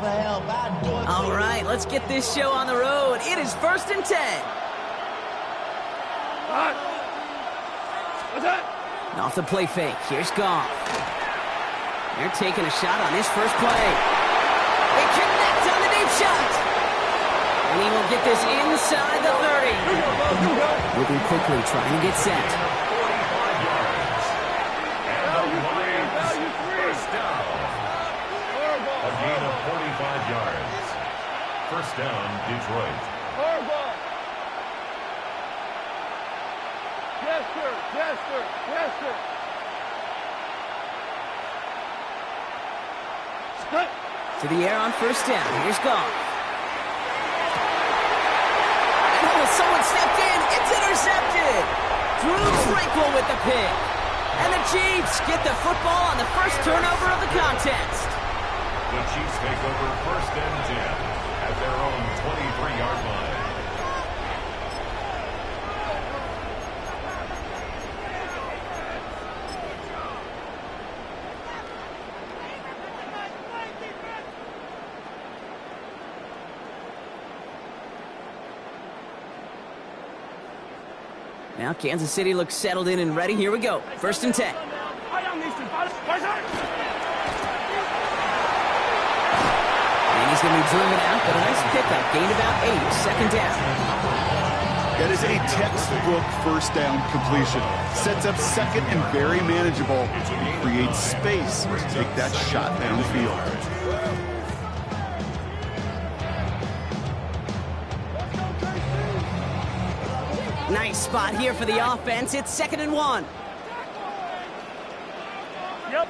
All right, let's get this show on the road. It is 1st and 10. What's that? Off the play fake, here's Goff. They're taking a shot on his first play. They connect on the deep shot. And he will get this inside the 30. Moving quickly, trying to get set. First down. A gain of 45 yards. First down, Detroit. Yes, sir. Yes, sir. Yes, sir. Split. To the air on first down. Here's Goff. And someone stepped in. It's intercepted. Drew Tranquil with the pick. And the Chiefs get the football on the first turnover of the contest. The Chiefs take over 1st and 10 at their own 23-yard line. Now Kansas City looks settled in and ready. Here we go. 1st and 10. And he's going to be driven out, but a nice pickup. Gained about 8. 2nd down. That is a textbook first down completion. Sets up second and very manageable. Creates space to take that shot downfield. Nice spot here for the offense. It's 2nd and 1. Yep.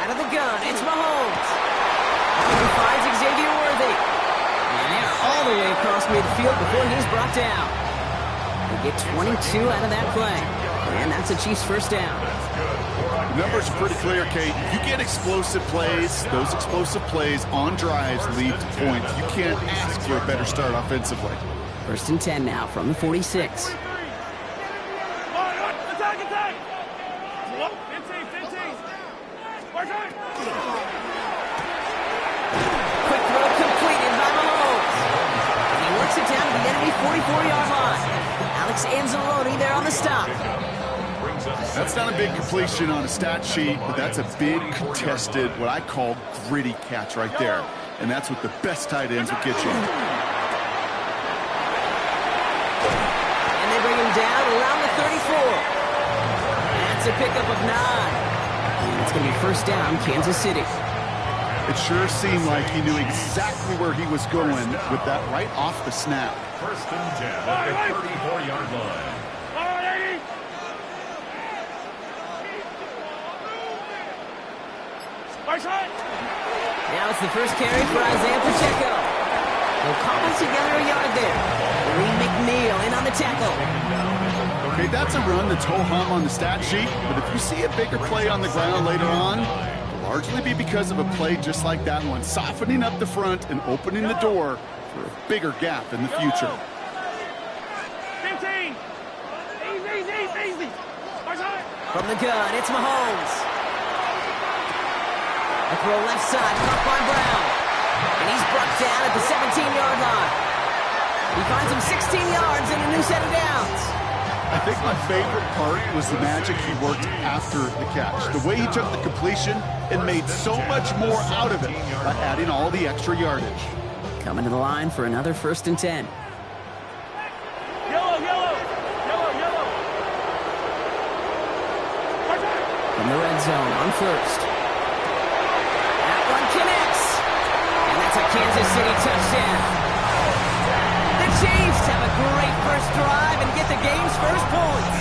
Out of the gun, it's Mahomes. He finds Xavier Worthy. And they're all the way across midfield before he's brought down. They get 22 out of that play. And that's a Chiefs first down. The numbers are pretty clear, Kate. You get explosive plays. Those explosive plays on drives lead to points. You can't ask for a better start offensively. 1st and 10 now from the 46. Attack, attack! 15. Quick throw completed by Mahomes. And he works it down to the enemy 44-yard line. Alex Anzalone there on the stop. That's not a big completion on a stat sheet, but that's a big contested, what I call gritty catch right there. And that's what the best tight ends will get you. And they bring him down around the 34. That's a pickup of 9. And it's going to be first down, Kansas City. It sure seemed like he knew exactly where he was going with that right off the snap. 1st and 10 at the 34-yard line. Now it's the first carry for Isaiah Pacheco. They'll cobble together a yard there. Lee McNeil in on the tackle. Okay, that's a run that's ho-hum on the stat sheet, but if you see a bigger play on the ground later on, it'll largely be because of a play just like that one, softening up the front and opening the door for a bigger gap in the future. 15. Easy. From the gun, it's Mahomes. A throw left side, caught by Brown. And he's brought down at the 17-yard line. He finds him 16 yards and a new set of downs. I think my favorite part was the magic he worked after the catch. The way he took the completion and made so much more out of it by adding all the extra yardage. Coming to the line for another 1st and 10. Yellow. From the red zone on first. That one connects. And that's a Kansas City touchdown. The Chiefs have a great first drive and get the game's first points.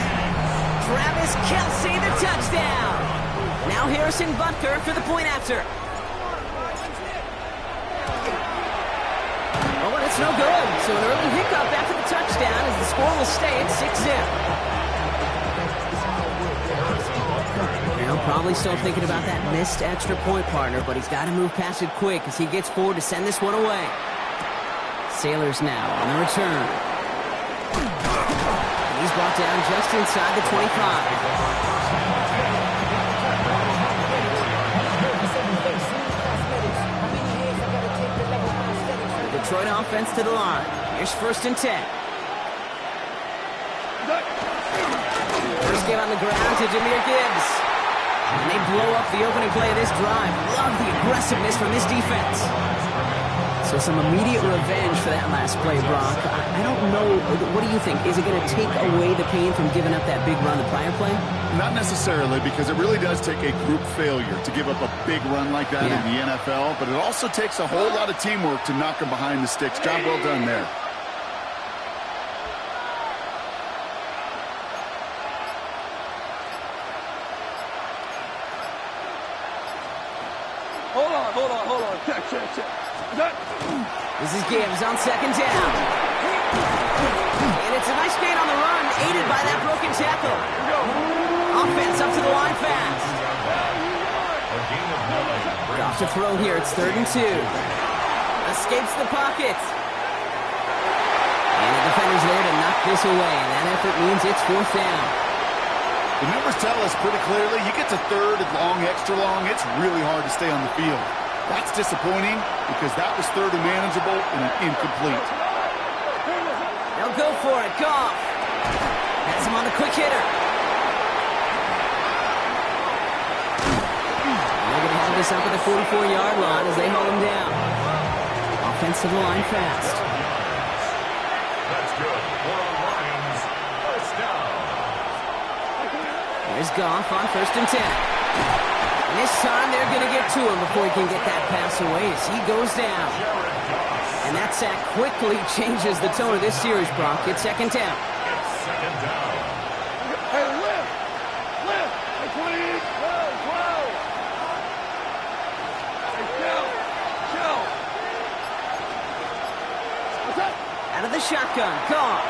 Travis Kelce, the touchdown. Now Harrison Butker for the point after. Oh, and it's no good. So an early hiccup after the touchdown as the score will stay at 6-0. Now probably still thinking about that missed extra point, partner, but he's got to move past it quick as he gets forward to send this one away. Sailors now on the return. He's brought down just inside the 25. Detroit offense to the line. Here's 1st and 10. First game on the ground to Jahmyr Gibbs. And they blow up the opening play of this drive. Love the aggressiveness from this defense. So some immediate revenge for that last play, Brock. I don't know. What do you think? Is it going to take away the pain from giving up that big run the prior play? Not necessarily, because it really does take a group failure to give up a big run like that in the NFL, but it also takes a whole lot of teamwork to knock them behind the sticks. Job well done there. Hold on. Check. This is Gibbs on 2nd down. And it's a nice gain on the run, aided by that broken tackle. Offense up to the line fast. Off to throw here. It's 3rd and 2. Escapes the pocket. And the defender's there to knock this away. And that effort means it's 4th down. The numbers tell us pretty clearly, you get to 3rd and long, extra long, it's really hard to stay on the field. That's disappointing because that was 3rd and manageable and an incomplete. They'll go for it. Goff has him on the quick hitter. They're going to have this up at the 44-yard line as they hold him down. Offensive line fast. That's good. For our Lions, 1st down. Here's Goff on 1st and 10. And this time they're going to get to him before he can get that pass away as he goes down. And that sack quickly changes the tone of this series, Brock. It's 2nd down. It's 2nd down. Hey, lift. Hey, 20, 12. Hey, chill. What's up? Out of the shotgun, Goff.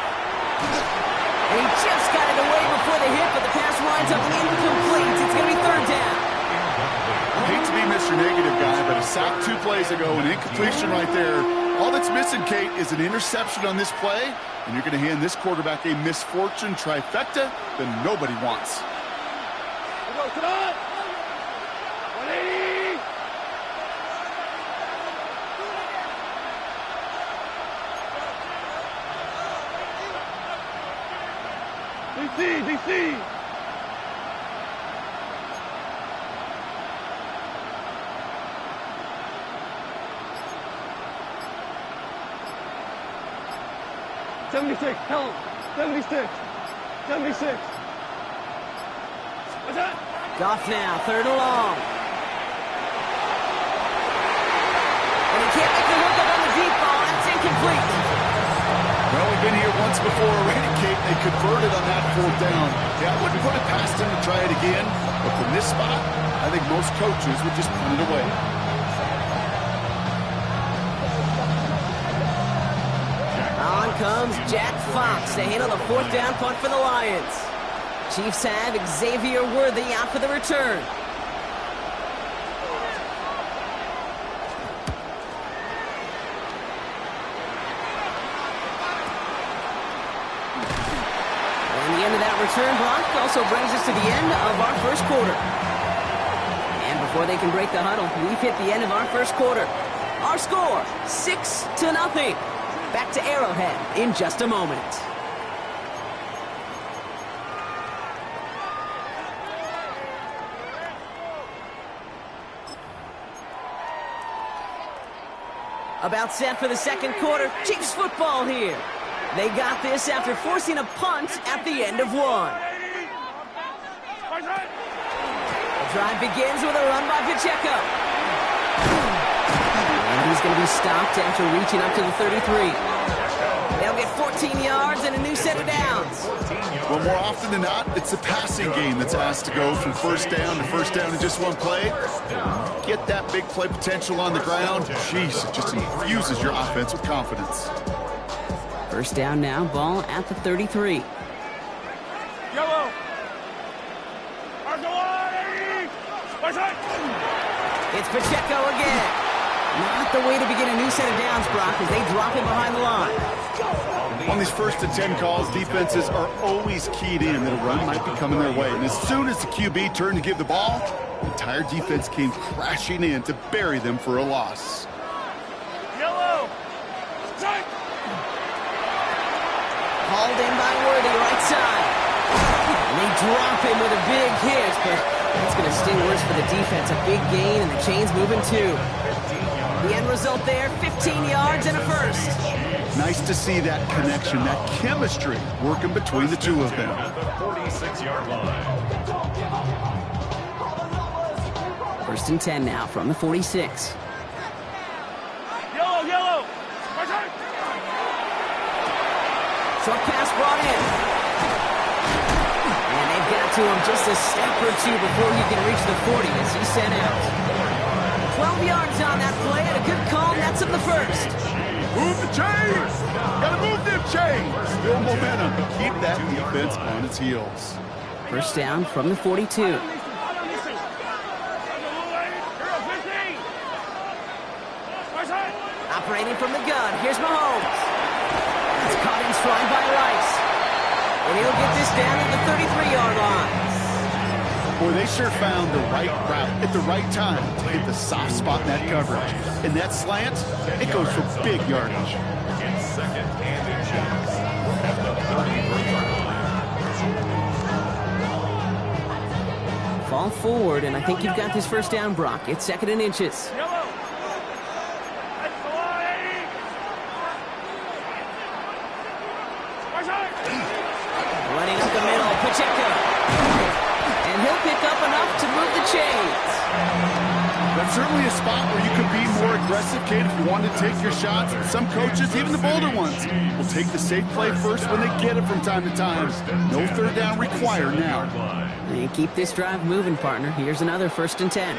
And he just got it away before the hit, but the pass winds up incomplete. It's going to be 3rd down. I hate to be Mr. Negative guy, but a sack 2 plays ago, an incompletion right there. All that's missing, Kate, is an interception on this play, and you're going to hand this quarterback a misfortune trifecta that nobody wants. Come on. 180. DC. '76, help! 76. What's that? Goff now, 3rd and long. And he can't make the hook up on the deep ball. It's incomplete. Well, we've been here once before already, Kate. They converted on that 4th down. Yeah, I wouldn't put it past him to try it again, but from this spot, I think most coaches would just punt it away. On comes Jack Fox to handle the 4th down punt for the Lions. Chiefs have Xavier Worthy out for the return. And the end of that return block also brings us to the end of our 1st quarter. And before they can break the huddle, we've hit the end of our 1st quarter. Our score, 6-0. Back to Arrowhead in just a moment. About set for the 2nd quarter. Chiefs football here. They got this after forcing a punt at the end of 1. The drive begins with a run by Pacheco. And he's going to be stopped after reaching up to the 33. They'll get 14 yards and a new set of downs. Well, more often than not, it's the passing game that's asked to go from 1st down to 1st down in just 1 play. Get that big play potential on the ground. Jeez, it just infuses your offense with confidence. 1st down now, ball at the 33. Yellow. It's Pacheco again. Not the way to begin a new set of downs, Brock, as they drop him behind the line. On these 1st and 10 calls, defenses are always keyed in that a run might be coming their way. And as soon as the QB turned to give the ball, the entire defense came crashing in to bury them for a loss. Yellow. held in by Worthy, right side. And they drop him with a big hit, but that's going to sting worse for the defense. A big gain, and the chain's moving too. The end result there, 15 yards and a first. Nice to see that connection, that chemistry working between the two of them. At the 46-yard line. 1st and 10 now from the 46. Yellow, yellow. Short pass brought in. And they've got to him just a step or two before he can reach the 40 as he's sent out. 12 yards on that play and a good call. That's in the first. Move the chains! Gotta move them chains! Still momentum. Keep that defense on its heels. 1st down from the 42. Operating from the gun. Here's Mahomes. It's caught in stride by Rice. And he'll get this down at the 33-yard line. Boy, they sure found the right route at the right time to hit the soft spot in that coverage. And that slant, it goes for big yardage. It's 2nd and inches. At the 33-yard line. Fall forward, and I think you've got this 1st down, Brock. It's 2nd and inches. Yellow. Running up the middle, Pacheco. And he'll pick up enough to move the chains. That's certainly a spot where you could be more aggressive, Kate, if you want to take your shots. Some coaches, even the bolder ones, will take the safe play first when they get it from time to time. No 3rd down required now. And keep this drive moving, partner. Here's another 1st and 10.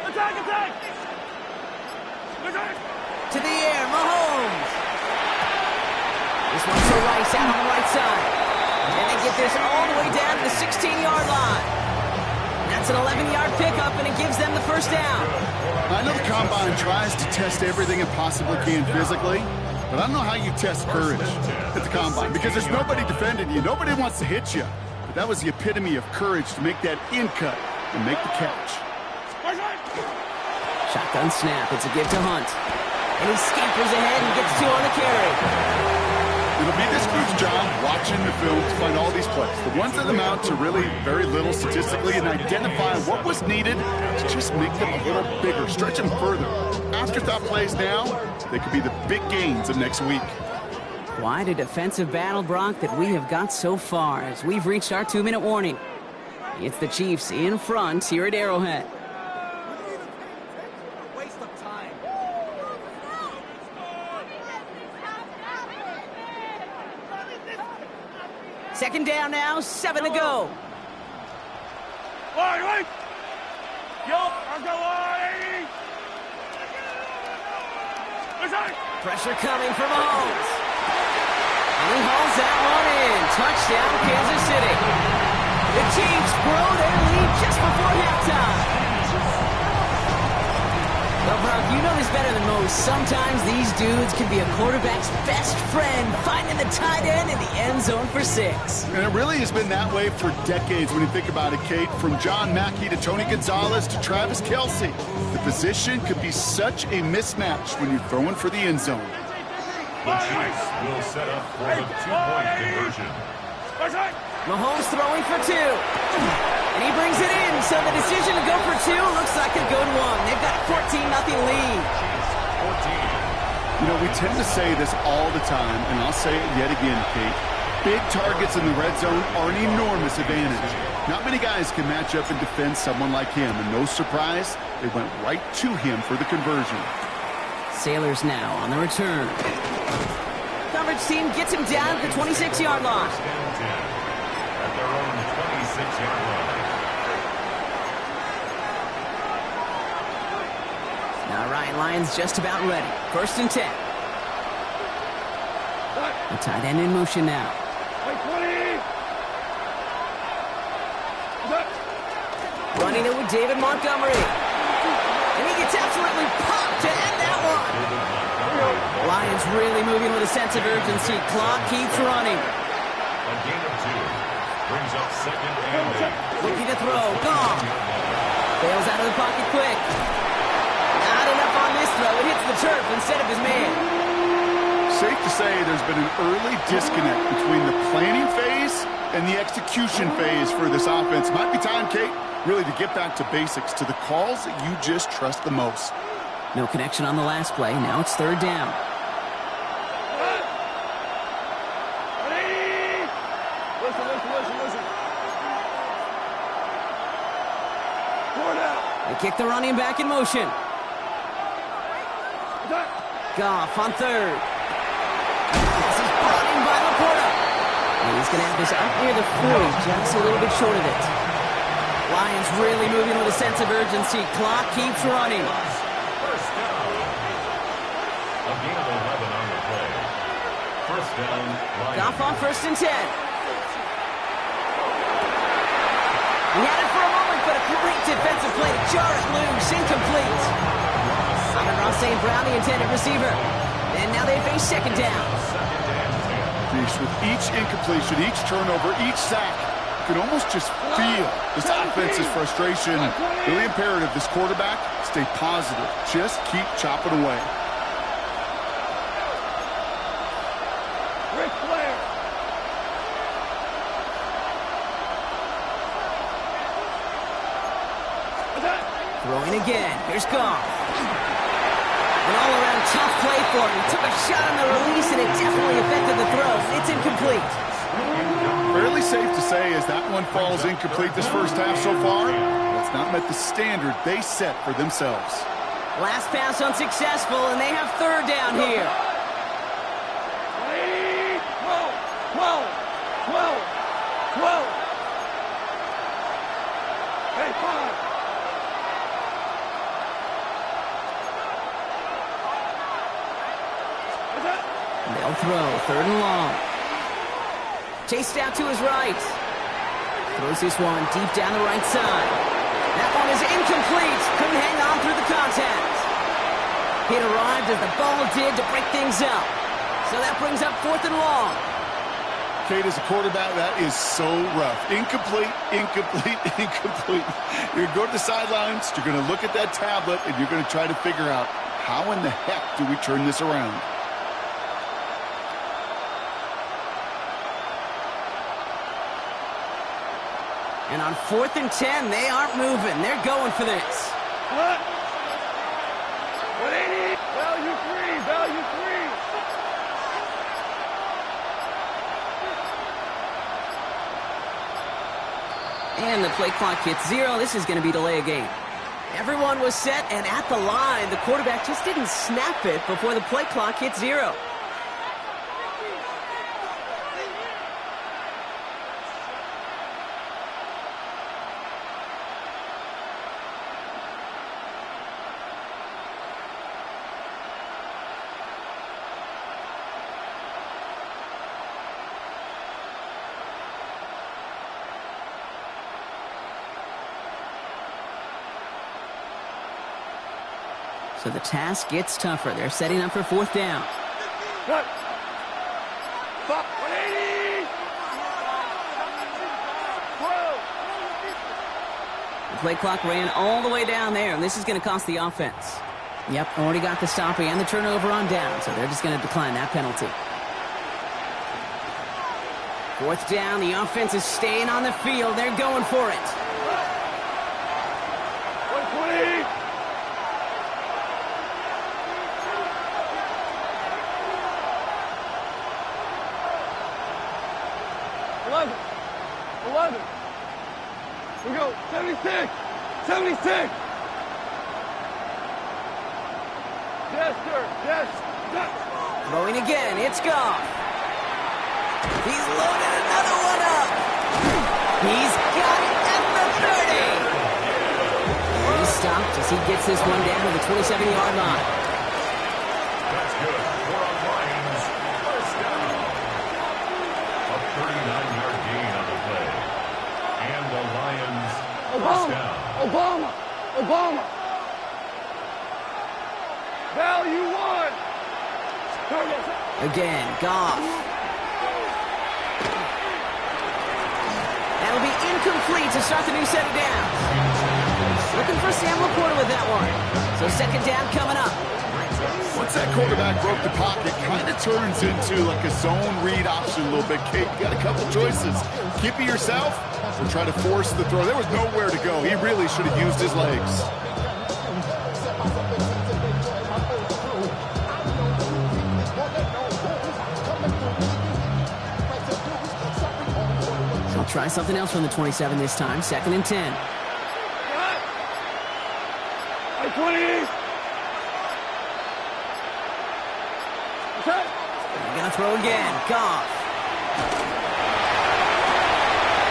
Attack, attack! To the air, Mahomes. This one's to Rice out on the right side. And they get this all the way down to the 16-yard line. That's an 11-yard pickup, and it gives them the 1st down. I know the Combine tries to test everything it possibly can physically, but I don't know how you test courage at the Combine because there's nobody defending you. Nobody wants to hit you. But that was the epitome of courage to make that in cut and make the catch. Shotgun snap. It's a give to Hunt. And he scampers ahead and gets 2 on the carry. It'll be this group's job watching the film to find all these plays. The ones that amount to really very little statistically and identify what was needed to just make them a little bigger, stretch them further. Afterthought plays now, they could be the big gains of next week. Quite a defensive battle, Brock, that we have got so far as we've reached our 2-minute warning. It's the Chiefs in front here at Arrowhead. Second down now, 7 to go. Wait! Yo, I'll go wide! Pressure coming from Mahomes. And he hauls that one in. Touchdown, Kansas City. The Chiefs grow their lead just before halftime. Well, Brock, you know this better than most. Sometimes these dudes can be a quarterback's best friend, finding the tight end in the end zone for 6. And it really has been that way for decades when you think about it, Kate. From John Mackey to Tony Gonzalez to Travis Kelce. The position could be such a mismatch when you're throwing for the end zone. The Chiefs will set up for the 2-point conversion. Mahomes throwing for 2. And he brings it in, so the decision to go for 2 looks like a good one. They've got a 14-0 lead. You know, we tend to say this all the time, and I'll say it yet again, Kate. Big targets in the red zone are an enormous advantage. Not many guys can match up and defend someone like him, and no surprise, they went right to him for the conversion. Sailors now on the return. Coverage team gets him down at the 26-yard line. At their own 26-yard line. Now Ryan Lyons just about ready. 1st and 10. The tight end in motion now. Running it with David Montgomery. And he gets absolutely popped to end that one. Lions really moving with a sense of urgency. Clock keeps running. A gain of 2. Brings up 2nd and 8. Looking to throw. Gone. Bails out of the pocket quick. Now this throw, it hits the turf instead of his man. Safe to say there's been an early disconnect between the planning phase and the execution phase for this offense. Might be time, Kate, really to get back to basics, to the calls that you just trust the most. No connection on the last play. Now it's third down. Listen. Four down. They kick the running back in motion. Goff on third. This is brought in by Laporta. And he's going to have this up near the 40, just a little bit short of it. Lions really moving with a sense of urgency. Clock keeps running. First down. A gain of 11 on the play. First down, Lions. Goff on 1st and 10. He had it for a moment, but a great defensive play to jar it loose. Incomplete. Amon-Ra St. Brown, the intended receiver. And now they face second down. With each incompletion, each turnover, each sack, you can almost just feel this offense's frustration. Really imperative this quarterback stay positive. Just keep chopping away. Rick Flair. Throwing again. Here's Goff. An all-around tough play for him. He took a shot on the release, and it definitely affected the throw. It's incomplete. Fairly safe to say as that one falls incomplete this first half so far, it's not met the standard they set for themselves. Last pass unsuccessful, and they have third down here. 12. Hey, 5. They'll throw, third and long. Chased out to his right. Throws this one deep down the right side. That one is incomplete. Couldn't hang on through the contact. It arrived as the ball did to break things up. So that brings up 4th and long. Kate, as a quarterback, that is so rough. Incomplete. You're going to go to the sidelines, you're going to look at that tablet, and you're going to try to figure out how in the heck do we turn this around. And on 4th and 10, they aren't moving. They're going for this. What? 180. Value 3. And the play clock hits 0. This is going to be delay a game. Everyone was set and at the line. The quarterback just didn't snap it before the play clock hit 0. So the task gets tougher. They're setting up for 4th down. What? 180. 12. The play clock ran all the way down there, and this is going to cost the offense. Yep, already got the stop and the turnover on down, so they're just going to decline that penalty. 4th down, the offense is staying on the field. They're going for it. 120. 11. We go. 76. 76. Yes, sir. Yes. Throwing again. It's Goff. He's loaded another one up. He's got it at the 30. He's stopped as he gets this one down to the 27-yard line. That's good. For our Lions, first down. A 39-yard gain on the play. And the Lions first down. Obama. Value 1. Again, Goff. That'll be incomplete to start the new set of downs. Looking for Sam Laporta with that one. So second down coming up. that quarterback broke the pocket, kind of turns into like a zone read option a little bit. Kate, you got a couple choices. Keep it yourself or try to force the throw. There was nowhere to go. He really should have used his legs. They'll try something else from the 27 this time. 2nd and 10. Hey, 20. They're going to throw again. Goff.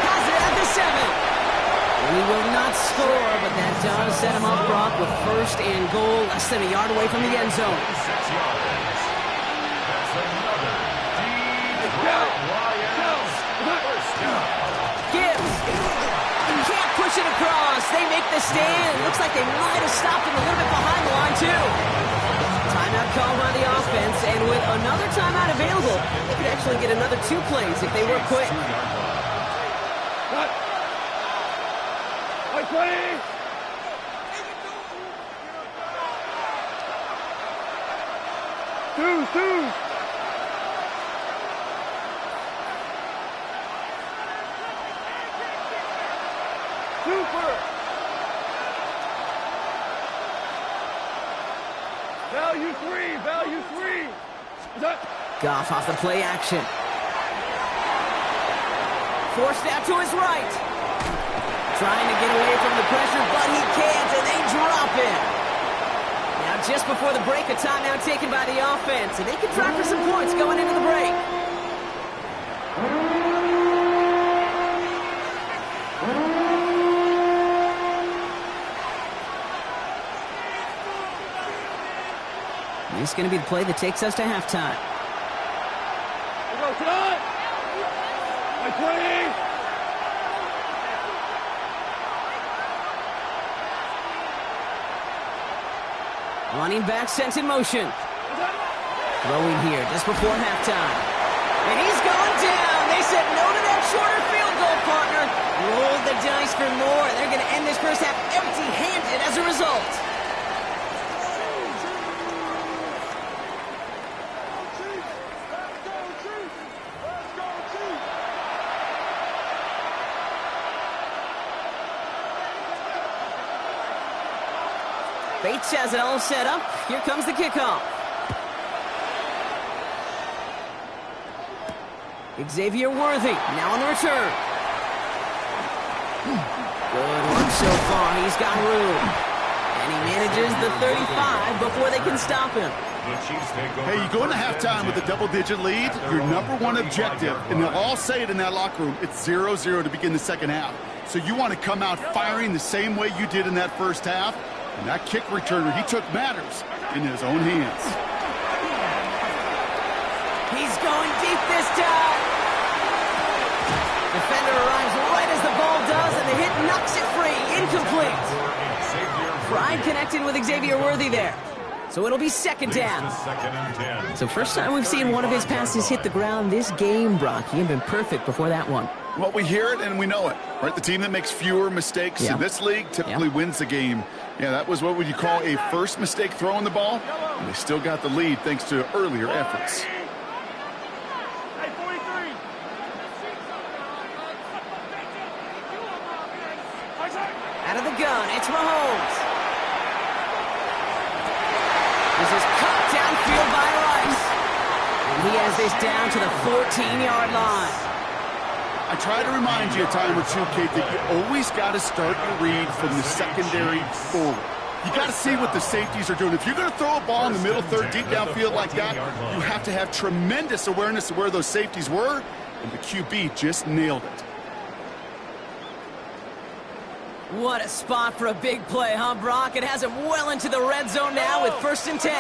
Has it at the 7. He will not score, but that does set him up, Brock, with 1st and goal, less than a yard away from the end zone. 6 yards. That's another Detroit Lions first down. Gibbs. Can't push it across. They make the stand. Looks like they might have stopped him a little bit behind the line, too. Timeout called by the offense, and with another timeout available, they could actually get another 2 plays if they were quick. Cut. Hey, 20. Two. Super. Value 3. Goff off the play action. Forced out to his right. Trying to get away from the pressure, but he can't, and they drop him. Now, just before the break, a timeout taken by the offense, and they can try for some points going into the break. This is going to be the play that takes us to halftime. Let's go, John. Hey, 20. Running back sent in motion. Throwing here just before halftime. And he's going down. They said no to that shorter field goal, partner. Rolled the dice for more. They're going to end this first half empty-handed as a result. Bates has it all set up. Here comes the kickoff. Xavier Worthy now on the return. Good work so far. He's got room. And he manages the 35 before they can stop him. Hey, you go into halftime with a double-digit lead, your number one objective, and they'll all say it in that locker room, it's 0-0 to begin the second half. So you want to come out firing the same way you did in that first half. And that kick returner, he took matters in his own hands. He's going deep this time. Defender arrives right as the ball does, and the hit knocks it free. Incomplete. Pride connected with Xavier Worthy there. So it'll be 2nd down. So first time we've seen one of his passes hit the ground this game, Brock. He had been perfect before that one. Well, we hear it and we know it, right? The team that makes fewer mistakes in this league typically wins the game. Yeah, that was what would you call a first mistake throwing the ball, and they still got the lead thanks to earlier efforts. Hey, 43. Out of the gun, it's Mahomes. This is cut downfield by Rice. And he has this down to the 14-yard line. I try to remind you a time or two, Kate, that you always got to start your read from the secondary forward. You got to see what the safeties are doing. If you're going to throw a ball in the middle third, deep downfield like that, you have to have tremendous awareness of where those safeties were, and the QB just nailed it. What a spot for a big play, huh, Brock? It has him well into the red zone now with 1st and 10.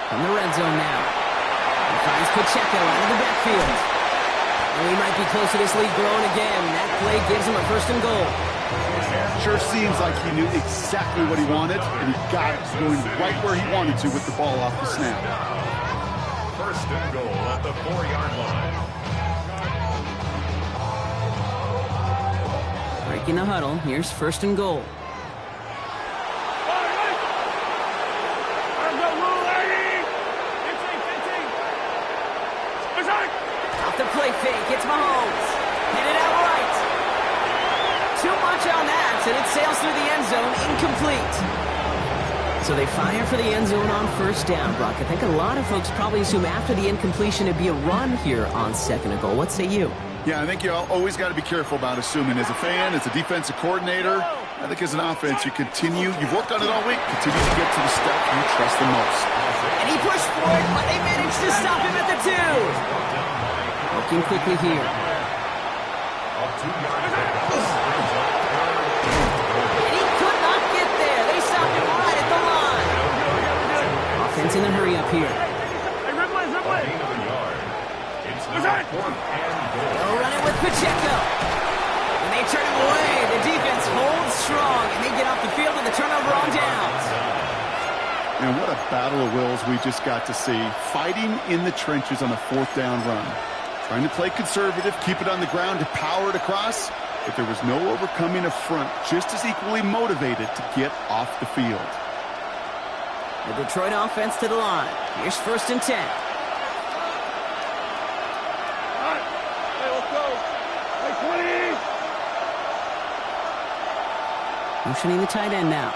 From the red zone now. He finds Pacheco out of the backfield. And he might be close to this lead growing again. That play gives him a 1st and goal. Sure seems like he knew exactly what he wanted, and he got it going right where he wanted to with the ball off the snap. 1st and goal at the 4-yard line. Breaking the huddle. Here's 1st and goal. Let's go, Rule 80. and it sails through the end zone, incomplete. So they fire for the end zone on first down, Brock. I think a lot of folks probably assume after the incompletion it'd be a run here on second and goal. What say you? Yeah, I think you always got to be careful about assuming. As a fan, as a defensive coordinator, I think as an offense, you've worked on it all week, continue to get to the stuff you trust the most. And he pushed for it, but they managed to stop him at the 2. Looking quickly here. And he could not get there. They stopped him right at the line. Offense in a hurry up here. They'll run it with Pacheco. And they turn him away. The defense holds strong, and they get off the field with a turnover on downs. And what a battle of wills we just got to see. Fighting in the trenches on a fourth down run. Trying to play conservative, keep it on the ground to power it across. But there was no overcoming a front just as equally motivated to get off the field. The Detroit offense to the line. Here's first and 10. Motioning the tight end now.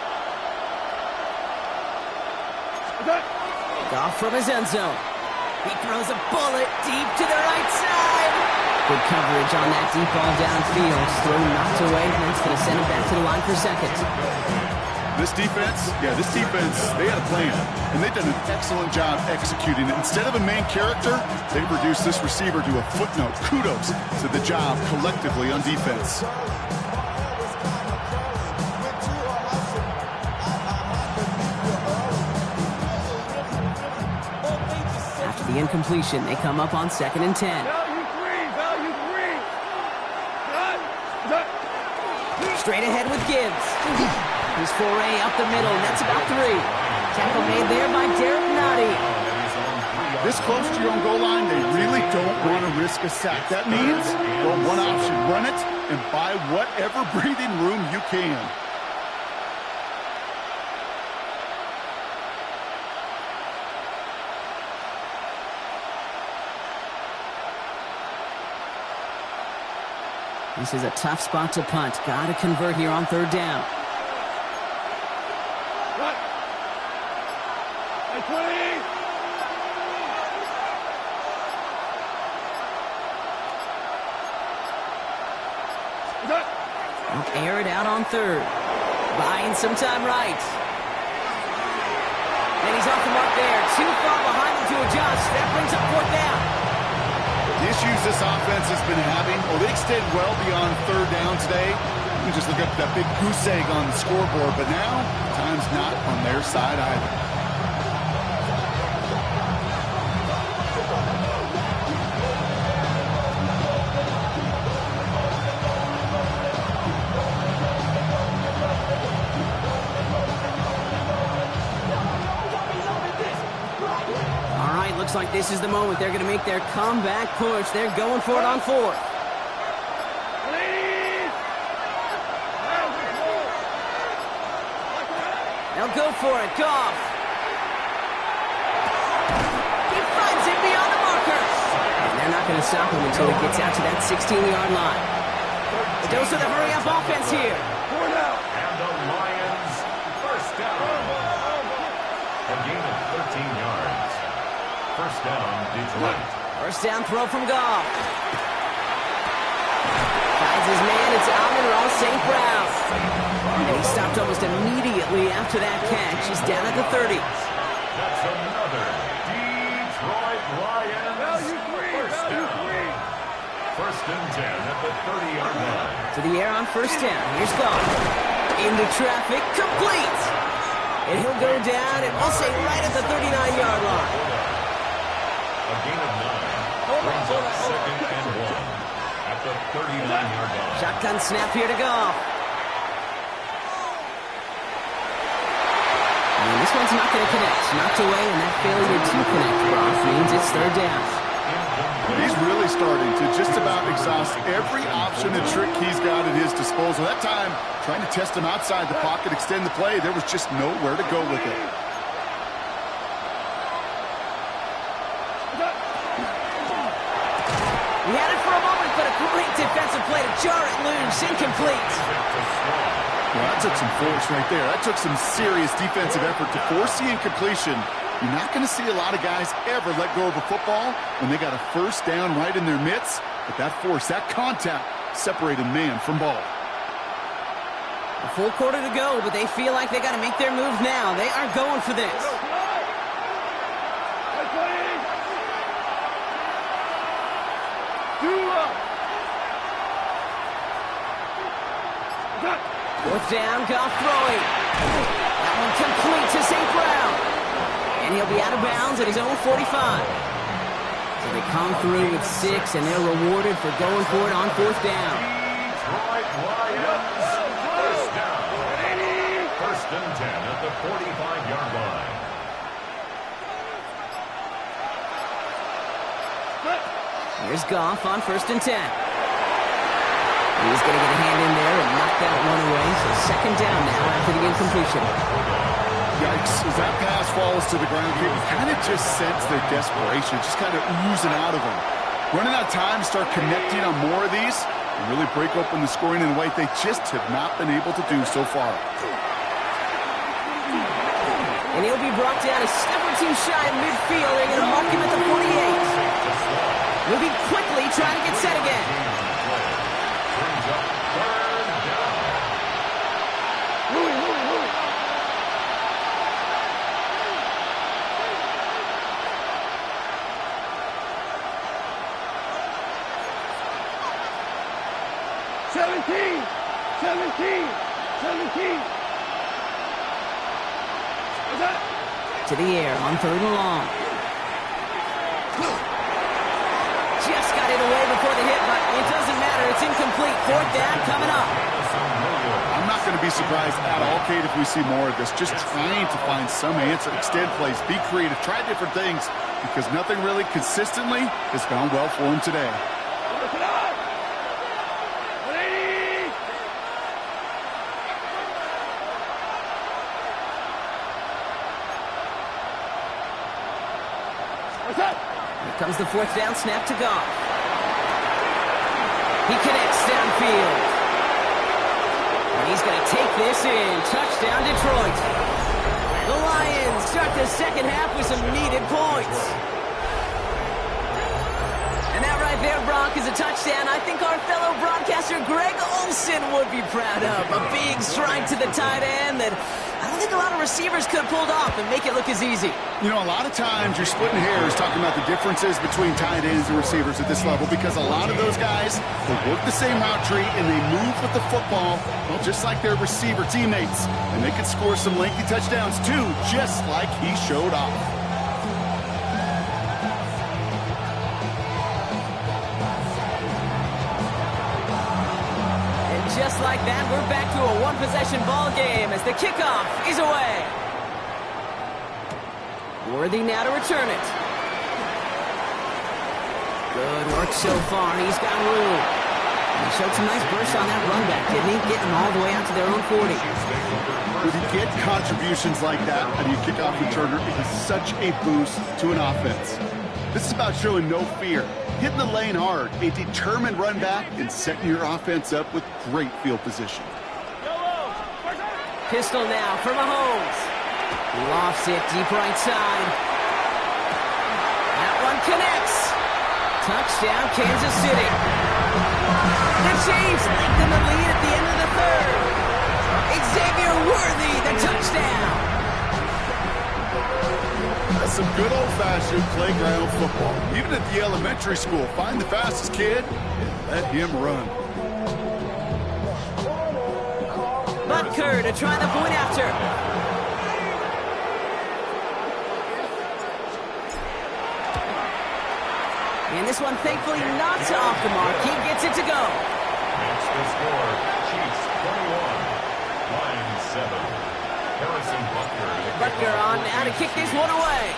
Goff from his end zone. He throws a bullet deep to the right side. Good coverage on that deep ball downfield. Throw knocked away, and it's going to send it back to the line for second. This defense, they had a plan, and they've done an excellent job executing it. Instead of a main character, they've reduced this receiver to a footnote. Kudos to the job collectively on defense. After the incompletion, they come up on second and 10. Straight ahead with Gibbs. His foray up the middle, and that's about 3. Tackle made there by Derek Nottie. This close to your own goal line, they really don't want to risk a sack. That means, well, one option, run it and buy whatever breathing room you can. This is a tough spot to punt. Got to convert here on third down. They'll air it out on third. Buying some time right. And he's off the mark there. Too far behind him to adjust. That brings up fourth down. The issues this offense has been having, well, they extend well beyond third down today. You can just look up that big goose egg on the scoreboard, but now, time's not on their side either. Looks like this is the moment they're going to make their comeback push. They're going for it on fourth. They'll go for it. Goff. He finds it beyond the markers. And they're not going to stop him until he gets out to that 16-yard line. The dose of the hurry-up offense here. And the Lions first down. A gain of 13 yards. First down, Detroit. First down throw from Goff. Finds his man. It's Amon-Ra St. Brown. And he stopped almost immediately after that catch. He's down at the 30. That's another Detroit Lions first down. First and 10 at the 30-yard line. To the air on first down. Here's Goff. Into traffic. Complete. And he'll go down, and we'll say right at the 39-yard line. A gain of 9. Brings up second and 1 at the 39-yard line. Shotgun snap here to Goff. And this one's not going to connect. Knocked away, and that failure to connect, Goff, means it's third down. He's really starting to just about exhaust every option and trick he's got at his disposal. That time, trying to test him outside the pocket, extend the play, there was just nowhere to go with it. He had it for a moment, but a great defensive play to jar it loose. Incomplete. That took some force right there. That took some serious defensive effort to force the incompletion. You're not going to see a lot of guys ever let go of a football when they got a first down right in their midst. But that force, that contact, separated man from ball. A full quarter to go, but they feel like they got to make their move now. They are going for this. Fourth down, Goff throwing. That one complete to St. Brown. And he'll be out of bounds at his own 45. So they come through with 6, and they're rewarded for going for it on fourth down. Detroit Lions, first down. First and 10 at the 45-yard line. Here's Goff on first and 10. He's going to get a hand in there and knock that one away. So second down now after the incompletion. Yikes, as that pass falls to the ground, you kind of just sense their desperation, just kind of oozing out of them. Running out of time, start connecting on more of these, and really break open the scoring in a way they just have not been able to do so far. And he'll be brought down a step or two shy of midfield. They're going to mark him at the 48. Moving quickly, trying to get set again. To the air on third and long. Just got it away before the hit, but it doesn't matter. It's incomplete. Fourth down coming up. I'm not going to be surprised at all, Kate, if we see more of this. Just trying to find some answer, extend plays, be creative, try different things, because nothing really consistently has gone well for him today. Here comes the fourth down snap to Goff. He connects downfield. And he's going to take this in. Touchdown, Detroit. The Lions start the second half with some needed points. And that right there, Brock, is a touchdown I think our fellow broadcaster Greg Olsen would be proud of. A big strike to the tight end that I don't think a lot of receivers could have pulled off and make it look as easy. You know, a lot of times you're splitting hairs talking about the differences between tight ends and receivers at this level, because a lot of those guys, they work the same route tree and they move with the football, well, just like their receiver teammates. And they can score some lengthy touchdowns too, just like he showed off. Just like that, we're back to a one-possession ball game as the kickoff is away. Worthy now to return it. Good work so far. He's got room. And he showed some nice bursts on that run back, didn't he? Getting them all the way out to their own 40. When you get contributions like that out of your kickoff returner, it is such a boost to an offense. This is about showing no fear, hitting the lane hard, a determined run back, and setting your offense up with great field position. Pistol now for Mahomes. Lofts it deep right side. That one connects. Touchdown, Kansas City. The Chiefs make them the lead at the end of the third. Xavier Worthy, the touchdown. That's some good old-fashioned playground football. Even at the elementary school, find the fastest kid and let him run. Butker to try the point after. And this one thankfully not off the mark. He gets it to go. That's the score. Chiefs 21, Lions 7. Harrison Butker on now to kick this one away.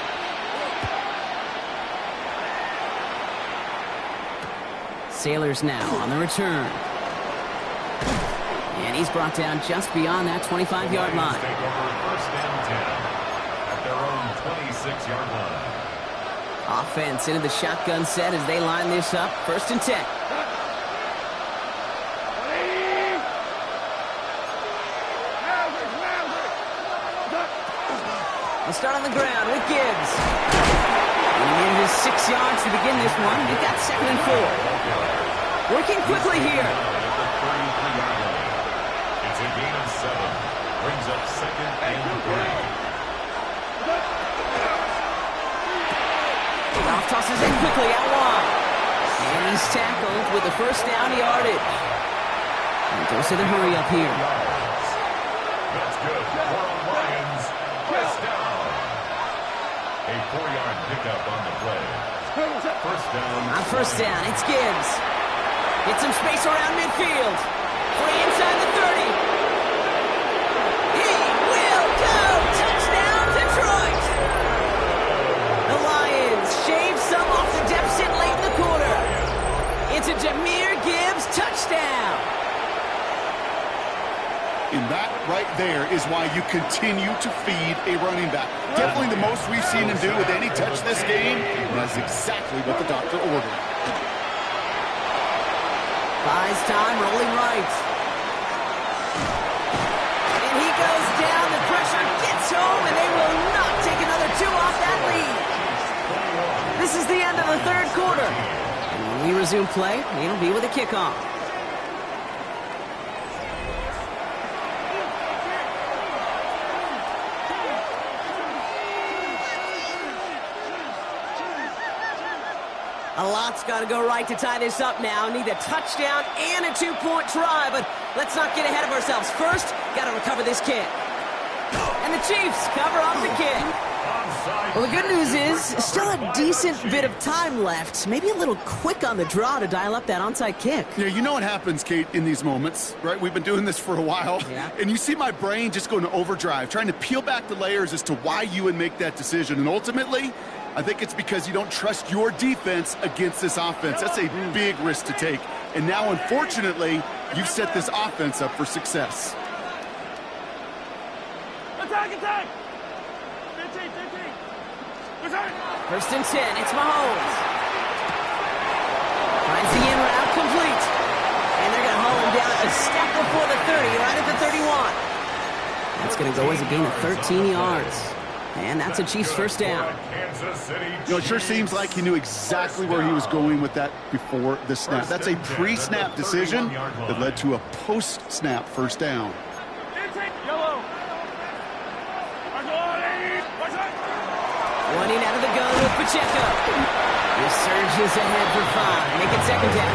Sailors now on the return. And he's brought down just beyond that 25-yard line. Take over first and 10 at their own 26-yard line. Offense into the shotgun set as they line this up. First and 10. They'll start on the ground with Gibbs. And he needed his 6 yards to begin this one. We've got 2nd and 4. Working quickly here. It's a gain of 7. Brings up 2nd and 3. Goff tosses in quickly out wide. And he's tackled with the first down yardage. And goes to the hurry up here. That's good. For the Lions. First down. A 4-yard pickup on the play. First down. On first down, it's Gibbs. Get some space around midfield. Play inside the 30. He will go. Touchdown, Detroit. The Lions shave some off the deficit late in the quarter. It's a Jahmyr Gibbs touchdown. And that right there is why you continue to feed a running back. Definitely the most we've seen him do with any touch this game. And that's exactly what the doctor ordered. Buys time, rolling right. And he goes down. The pressure gets home, and they will not take another 2 off that lead. This is the end of the 3rd quarter. And when we resume play, it'll be with a kickoff. A lot's got to go right to tie this up now. Need a touchdown and a 2-point try, but let's not get ahead of ourselves. First, got to recover this kick. And the Chiefs cover off the kick. Well, the good news is, still a decent bit of time left. Maybe a little quick on the draw to dial up that onside kick. Yeah, you know what happens, Kate, in these moments, right? We've been doing this for a while. Yeah. And you see my brain just going to overdrive, trying to peel back the layers as to why you would make that decision. And ultimately, I think it's because you don't trust your defense against this offense. That's a big risk to take. And now, unfortunately, you've set this offense up for success. Attack, attack! 15. First and 10, it's Mahomes. Finds the in route complete. And they're going to haul him down a step before the 30, right at the 31. That's going to go as a gain of 13 yards. And that's a Chiefs first down. You know, it sure seems like he knew exactly where he was going with that before the snap. That's a pre-snap decision that led to a post-snap first down. Yellow. Running out of the gun with Pacheco. He surges ahead for 5. Make it 2nd down.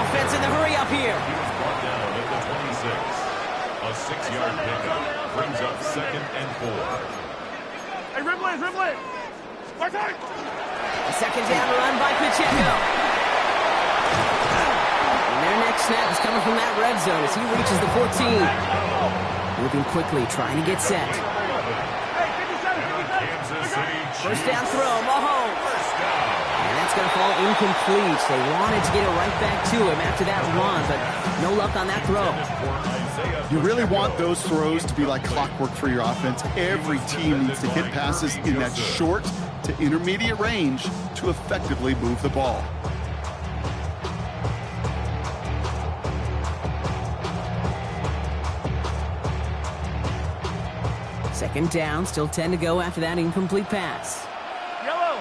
Offense in the hurry up here. He was brought down at the 26. A 6-yard pickup brings up 2nd and 4. Hey, Ripley! Watch out! A 2nd down run by Pacheco. And their next snap is coming from that red zone as he reaches the 14. Moving quickly, trying to get set. First down throw, Mahomes. And that's going to fall incomplete. They wanted to get it right back to him after that run, but no luck on that throw. You really want those throws to be like clockwork for your offense. Every team needs to hit passes in that short to intermediate range to effectively move the ball. Second down, still 10 to go after that incomplete pass. Yellow.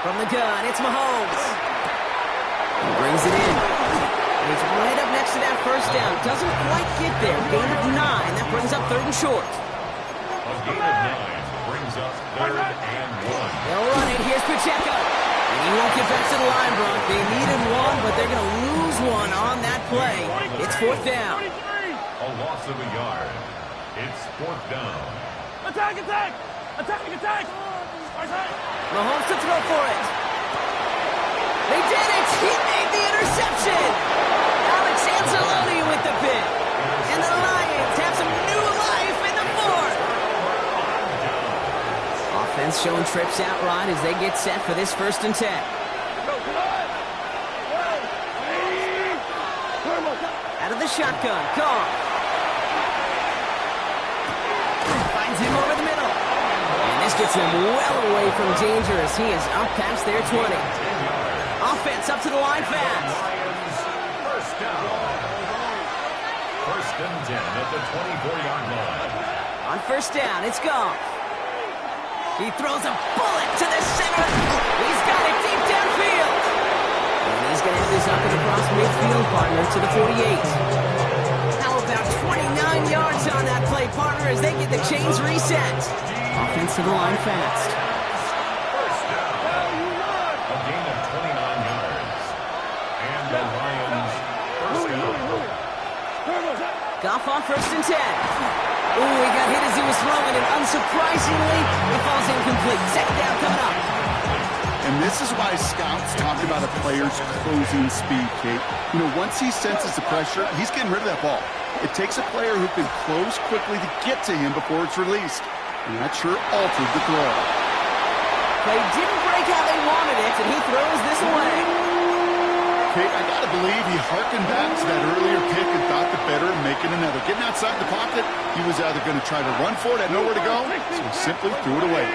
From the gun, it's Mahomes. He brings it in. He's right up next to that first down. Doesn't quite get there. Gain of 9. That brings up 3rd and short. A gain of 9 brings up 3rd and 1. They'll run it. Here's Pacheco. And he won't get back to the line, Bronk. They needed 1, but they're going to lose 1 on that play. It's 4th down. A loss of a yard. It's 4th down. Attack! Mahomes to throw for it. They did it! He made the interception! Alex Anzalone with the pick. And the Lions have some new life in the 4th. Offense showing trips out right as they get set for this 1st and 10. Out of the shotgun, Goff. Finds him over the middle. And this gets them well away from danger as he is up past their 20. Offense up to the line fast. First down. 1st and 10 at the 24-yard line. On first down, it's Goff. He throws a bullet to the center. He's got it deep downfield. And he's going to have this up and across midfield, partner, to the 48. How about 29 yards on that play, partner, as they get the chains reset. Offensive line fast. First down. A gain of 29 yards. And the Lions first down. Goff on first and 10. Ooh, he got hit as he was throwing, and unsurprisingly, he falls incomplete. Second down coming up. And this is why scouts talk about a player's closing speed, Kate. You know, once he senses the pressure, he's getting rid of that ball. It takes a player who can close quickly to get to him before it's released. And that sure altered the throw. They didn't break how they wanted it, and he throws this away. Kate, I gotta believe he harkened back to that earlier pick and thought the better of making another. Getting outside the pocket, he was either going to try to run for it, had nowhere to go, so he simply threw it away.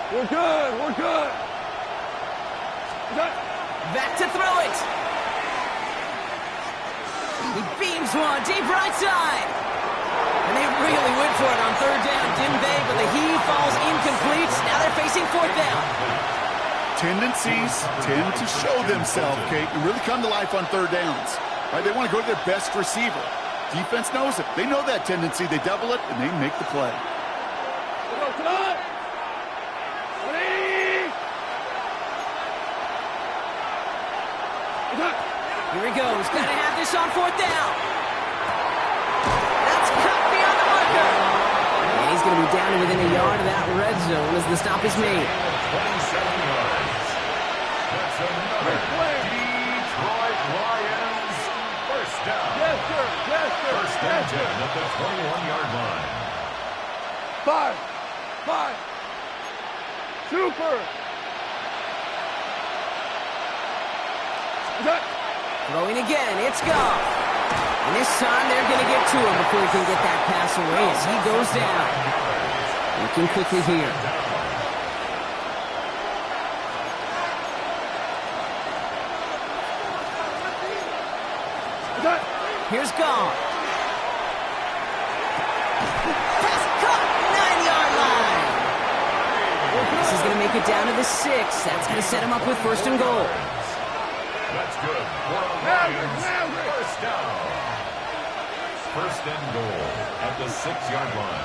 We're good. We're good. Back to throw it. He beams one deep right side. And they really went for it on third down, didn't they? But the heave falls incomplete. Now they're facing fourth down. Tendencies tend to show themselves, Kate, and really come to life on third downs. Right? They want to go to their best receiver. Defense knows it. They know that tendency. They double it, and they make the play. Here he goes. Got to have this on fourth down. That's cut beyond the marker. And he's going to be down to within a yard of that red zone as the stop is made. 27 yards. That's another Detroit Lions first down. Yes, sir. Yes, sir. First and 10 at the 21-yard line. 5. Super. Throwing again, it's Goff. And this time they're going to get to him before he can get that pass away as he goes down. Looking quickly here. Here's Goff. Pass caught, 9-yard line. This is going to make it down to the 6. That's going to set him up with first and goal. That's good. For the Lions, first down. First and goal at the 6-yard line.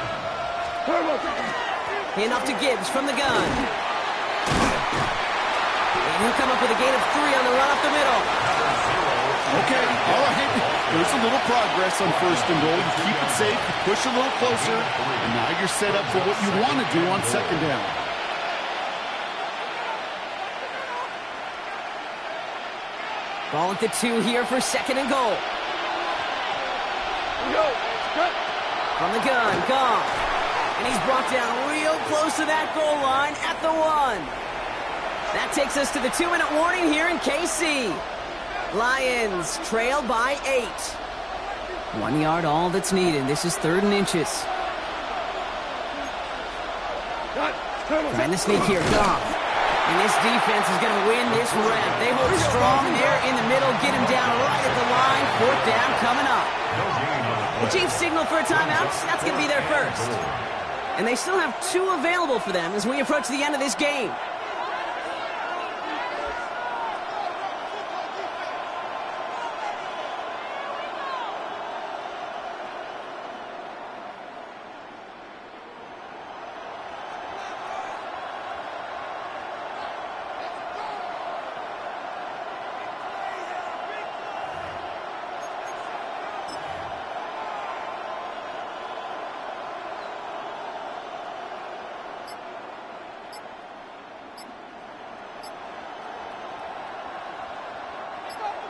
Hand off to Gibbs from the gun. And he'll come up with a gain of 3 on the run up the middle. Okay, all right. There's a little progress on first and goal. You keep it safe, you push a little closer, and now you're set up for what you want to do on second down. Ball at the 2 here for second and goal. From the gun, Goff. And he's brought down real close to that goal line at the 1. That takes us to the 2-minute warning here in KC. Lions trail by 8. 1 yard, all that's needed. This is third and inches. Trying to sneak here, Goff. And this defense is going to win this rep. They hold strong there in the middle, get him down right at the line. Fourth down coming up. The Chiefs signal for a timeout. That's going to be their first. And they still have 2 available for them as we approach the end of this game.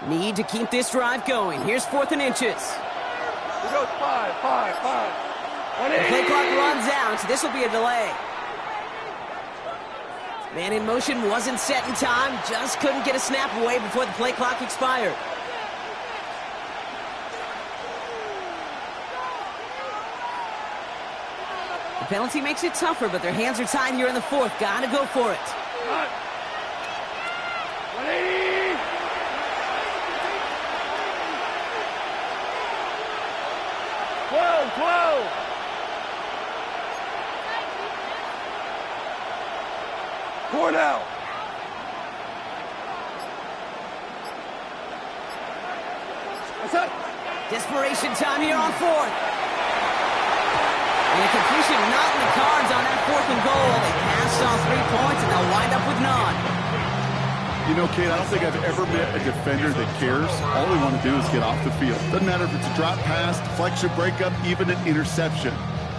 Need to keep this drive going. Here's fourth and inches. He goes 5. The play clock runs out. This will be a delay. Man in motion wasn't set in time. Just couldn't get a snap away before the play clock expired. The penalty makes it tougher, but their hands are tied here in the fourth. Gotta go for it. down, 12. Four now. What's up? Desperation time here on fourth. And a completion not in the cards on that 4th and goal. They passed on 3 points, and they'll wind up with none. You know, Kate, I don't think I've ever met a defender that cares. All they want to do is get off the field. Doesn't matter if it's a drop pass, deflection, breakup, even an interception.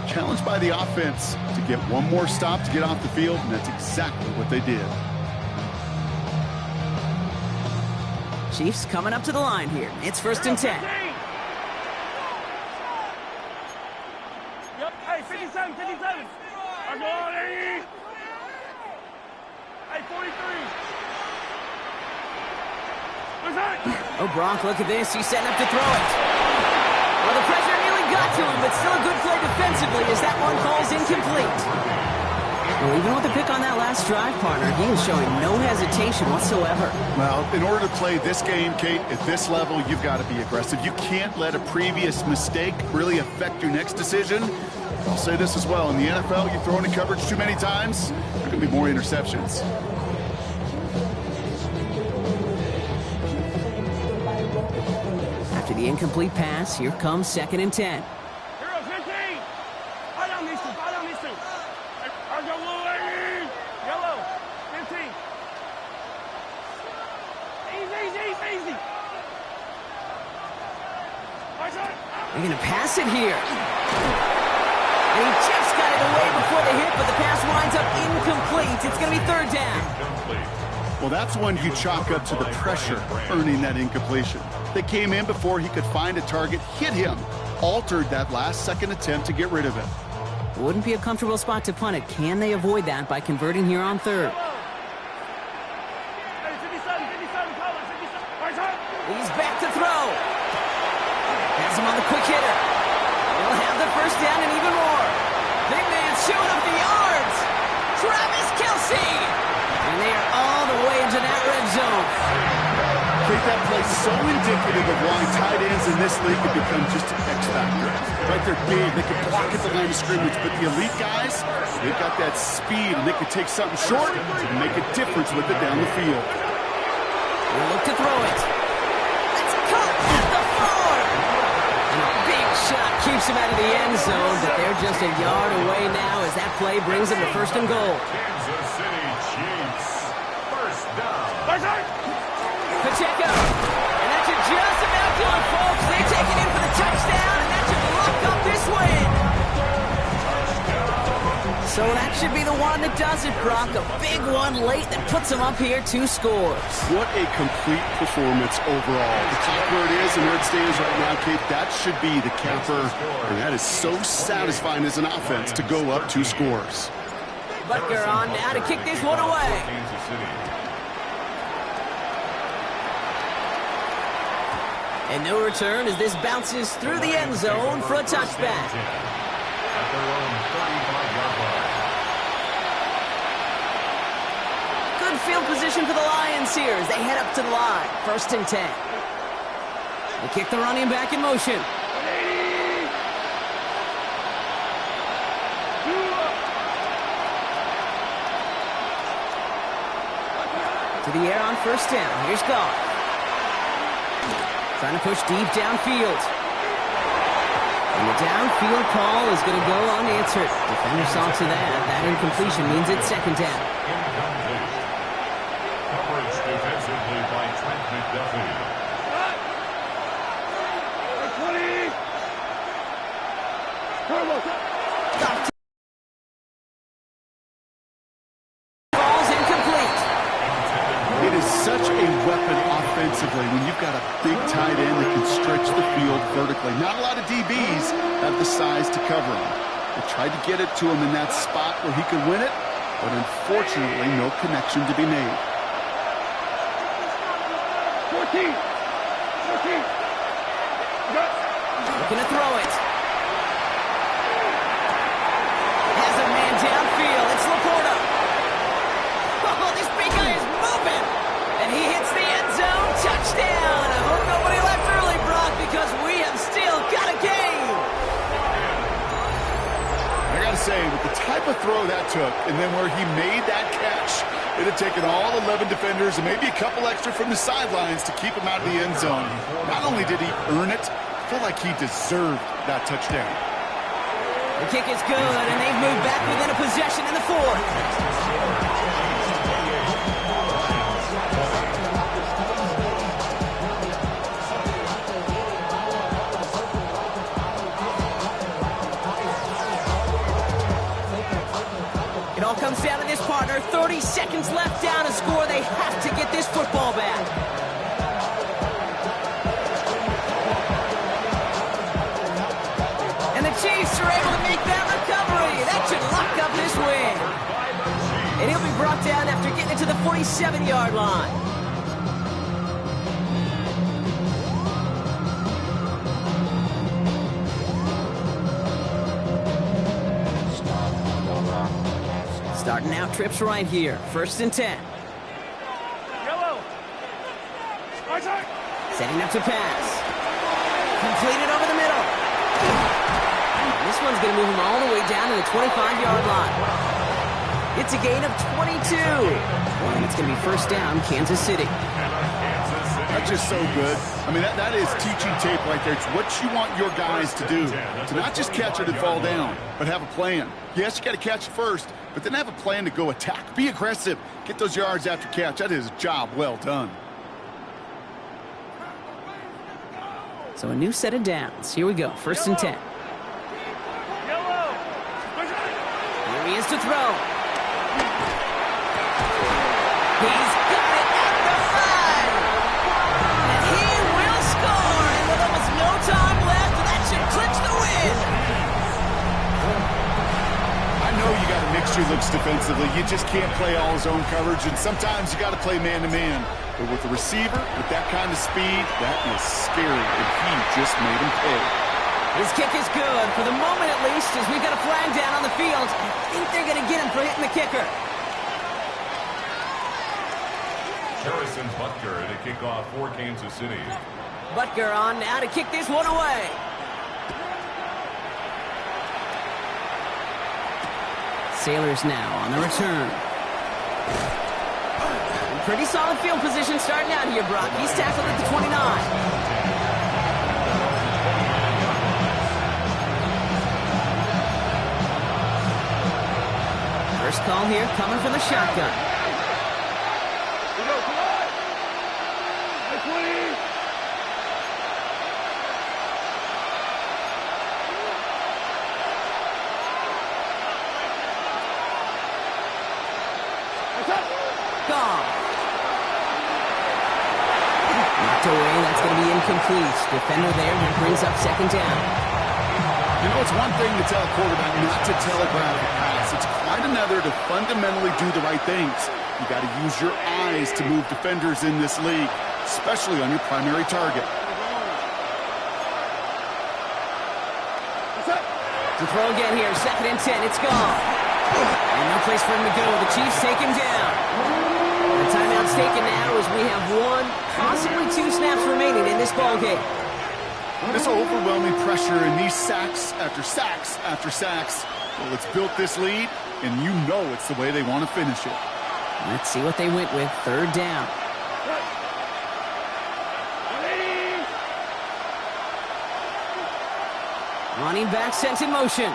Challenged by the offense to get one more stop to get off the field, and that's exactly what they did. Chiefs coming up to the line here. It's 1st and 10. Yep, hey, 57, 57. I'm going. Hey, 43. What's that? Oh, Gronk, look at this. He's setting up to throw it. Well, the pressure nearly got to him, but still a good play defensively as that one falls incomplete. Well, even with the pick on that last drive, partner, he was showing no hesitation whatsoever. Well, in order to play this game, Kate, at this level, you've got to be aggressive. You can't let a previous mistake really affect your next decision. I'll say this as well. In the NFL, you throw into coverage too many times, there are going to be more interceptions. After the incomplete pass, here comes 2nd and 10. Hero 15. Fire down these two. Fire down these two. I go blue. Yellow. 15. Easy. They're going to pass it here. And he just got it away before the hit, but the pass winds up incomplete. It's going to be 3rd down. Well, that's one you chalk up to the pressure earning that incompletion. They came in before he could find a target, hit him, altered that last-second attempt to get rid of it. Wouldn't be a comfortable spot to punt it. Can they avoid that by converting here on 3rd? Hey, 57, color, 57. He's back to throw. Has him on the quick hitter. He'll have the 1st down and even more. Big man showing up the yards. Travis Kelce. And they are all the way into that red zone. Kate, that play so indicative of why tight ends in this league have become just an X factor. Right, they're big, they can block at the line of scrimmage, but the elite guys, they've got that speed, and they can take something short and make a difference with it down the field. We'll look to throw it. It's caught at the 4. And a big shot keeps him out of the end zone, but they're just a yard away now as that play brings them to 1st and goal. Kansas City Chiefs. 1st down. Pacheco. And that should just about do it, folks. They take it in for the touchdown, and that should lock up this win. So that should be the one that does it, Brock. A big one late that puts them up here 2 scores. What a complete performance overall. The top where it is and where it stands right now, Kate, that should be the capper. And that is so satisfying as an offense to go up 2 scores. Butker on now to kick this one away. Kansas City. And no return as this bounces through the end zone for a touchback. At their own 35-yard line. Good field position for the Lions here as they head up to the line. 1st and 10. They kick the running back in motion. To the air on 1st down. Here's Goff. Trying to push deep downfield. And the downfield call is going to go unanswered. Defender saw to that. That incompletion means it's 2nd down. Incomplete. Coverage defensively by Trent McDuffie. 20. Ball's incomplete. It is such a weapon offensively when you've got a big tight end that can stretch the field vertically. Not a lot of DBs have the size to cover him. They tried to get it to him in that spot where he could win it, but unfortunately no connection to be made. 14. Looking to throw it. Has a man downfield. It's Laporta. Oh, this big guy is moving. And he hits the end zone. Touchdown. I hope nobody left early, Brock, because we have still got a game. took. And then where he made that catch, it had taken all 11 defenders and maybe a couple extra from the sidelines to keep him out of the end zone. Not only did he earn it, I feel like he deserved that touchdown. The kick is good, and they've moved back within a possession in the fourth. It all comes down to this, partner. 30 seconds left down to score. They have to get this football back. And the Chiefs are able to make that recovery. That should lock up this win. And he'll be brought down after getting it to the 47-yard line. Starting out trips right here. 1st and 10. Yellow. Right side. Setting up to pass. Completed over the middle. And this one's going to move him all the way down to the 25-yard line. It's a gain of 22. And it's going to be 1st down, Kansas City. That's just so good. I mean, that is teaching tape right there. It's what you want your guys to do. To not just catch it and fall down, but have a plan. Yes, you got to catch it first, but then have a plan to go attack. Be aggressive. Get those yards after catch. That is a job well done. So a new set of downs. Here we go. 1st and 10. Yellow. Here he is to throw. He's got it at the 5. And he will score. And with almost no time left, that should clinch the win. I know you got to mix your looks defensively. You just can't play all zone coverage, and sometimes you got to play man-to-man. But with the receiver, with that kind of speed, that is scary, and he just made him pay. His kick is good, for the moment at least, as we've got a flag down on the field. I think they're going to get him for hitting the kicker. Harrison Butker to kick off for Kansas City. Butker on now to kick this one away. Sailors now on the return. Pretty solid field position starting out here, Brock. He's tackled at the 29. First call here coming from the shotgun. Come on. Hey, 20. Gone. Knocked away. That's going to be incomplete. Defender there. That brings up 2nd down. You know, it's one thing to tell a quarterback not to telegraph a pass. It's quite another to fundamentally do the right things. You got to use your eyes to move defenders in this league, especially on your primary target. To throw again here. 2nd and 10. It's gone. And no place for him to go. The Chiefs take him down. The timeout's taken now as we have 1, possibly 2 snaps remaining in this ball game. This overwhelming pressure and these sacks after sacks after sacks. Well, it's built this lead, and you know it's the way they want to finish it. Let's see what they went with. 3rd down. Running back sent in motion.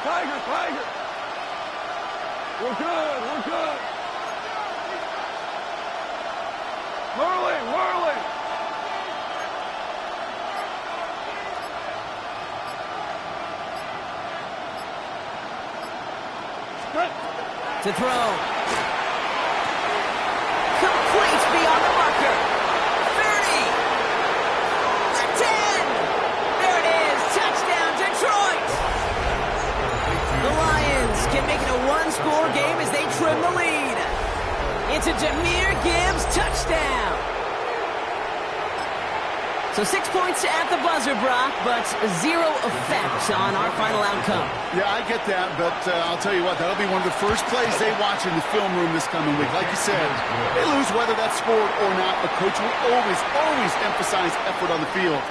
Tiger. We're good. Whirling. To throw. Complete beyond the marker. 30. The 10. There it is. Touchdown, Detroit. The Lions can make it a 1-score game as they trim the lead. It's a Jahmyr Gibbs touchdown. So 6 points at the buzzer, Brock, but 0 effect on our final outcome. Yeah, I get that, but I'll tell you what, that'll be one of the first plays they watch in the film room this coming week. Like you said, they lose whether that's scored or not. A coach will always emphasize effort on the field.